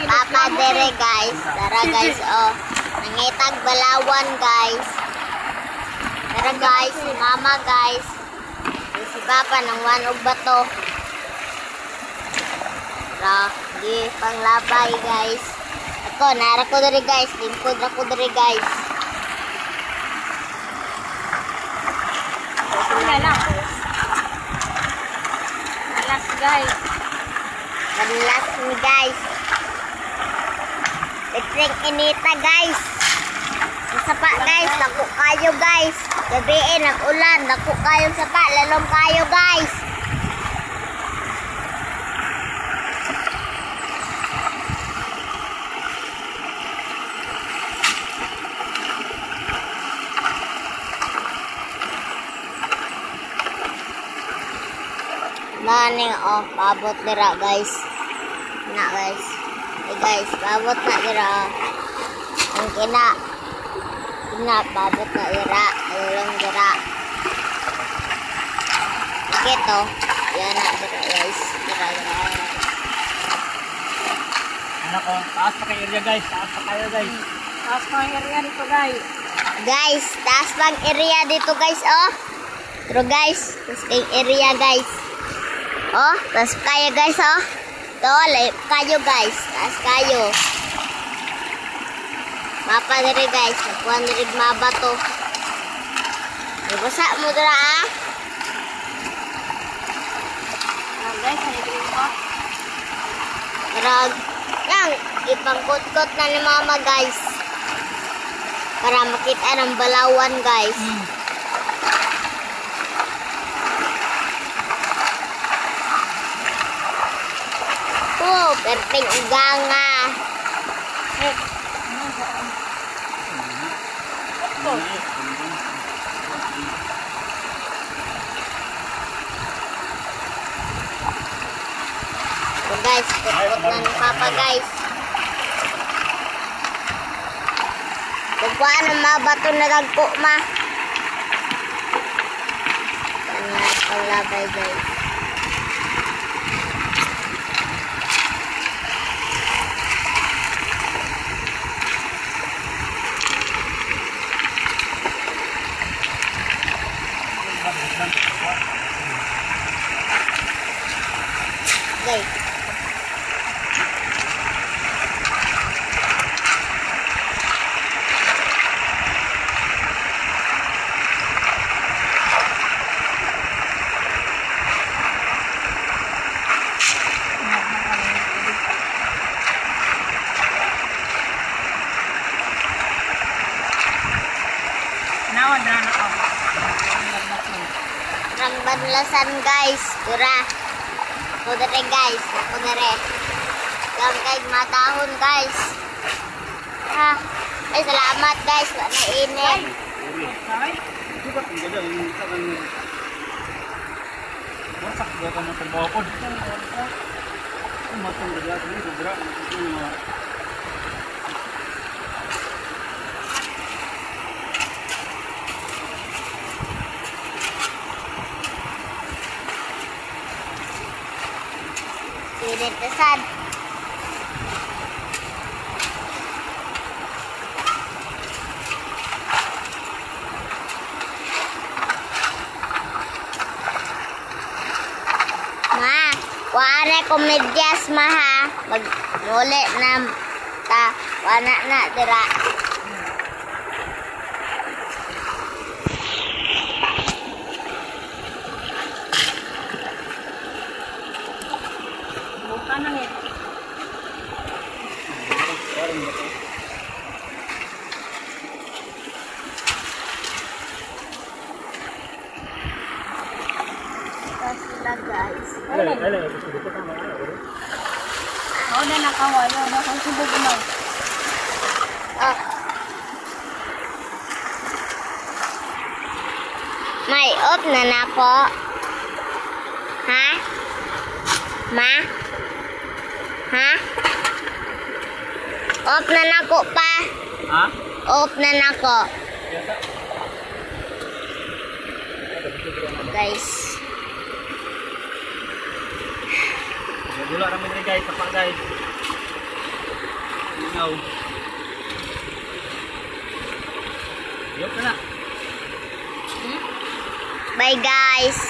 Papa dire guys. Tara guys, oh. Nangitag balawan guys. Tara guys, si Mama guys. Si Papa nang wanog bato. Tara, di panglabay guys. Ako, nara ko dire guys. Lingkod ako dire guys. Wala lang. Alas guys. Malas ni guys. Petring inita guys. Sapa guys, dako kayo guys. Gabiin nag-ulan, dako kayo sapa, lalong kayo guys. Nani oh, pabot dira guys. Na guys. Guys, pabot na dira. Ang kina. Kina pabot na dira. Ayun dira. Okay to. Yan na dira guys. Dira. Ano ko, taas pa kayo area guys. Taas pa kayo guys. Taas pa ang area dito guys. Guys, taas pang area dito guys oh. Pero guys, taas kayong area guys. Oh, taas kayo guys oh. Ito, kayo guys. Taas kayo. Mapa diri guys. Nakuha diri mabato. Ibasa mo dira ah. Guys, ano dito ko? Rag. Yang, ipangkot-kot na ni Mama guys. Para makita ng balawan guys. Oh, perfect uganga. So guys, tukot na ni Papa guys. Kukuhaan ang mga bato na dagko ma. Kanya paglabay guys. Guys. Nawa na ako. Rangbanlasan guys. Dura. Ako dere guys. Ako dere. Lang kay matahon guys. Ha. Ay salamat guys. Wala na init. Wasak ba ka ng pagbawapod? Matang dala dali sobra. Sinitasan. Ma, kuare komedyas ma ha. Magmuli na ta. Wana na dira. Buka na eh. Sila guys. Ako na nakawal. Ano kang subog mo? Oh. May off na nako. Ha? Ma? Ha? Off na nako pa. Ha? Off na nako. Guys. Dula namin rin guys, tapak guys. Ikaw. Yup na na. Bye guys.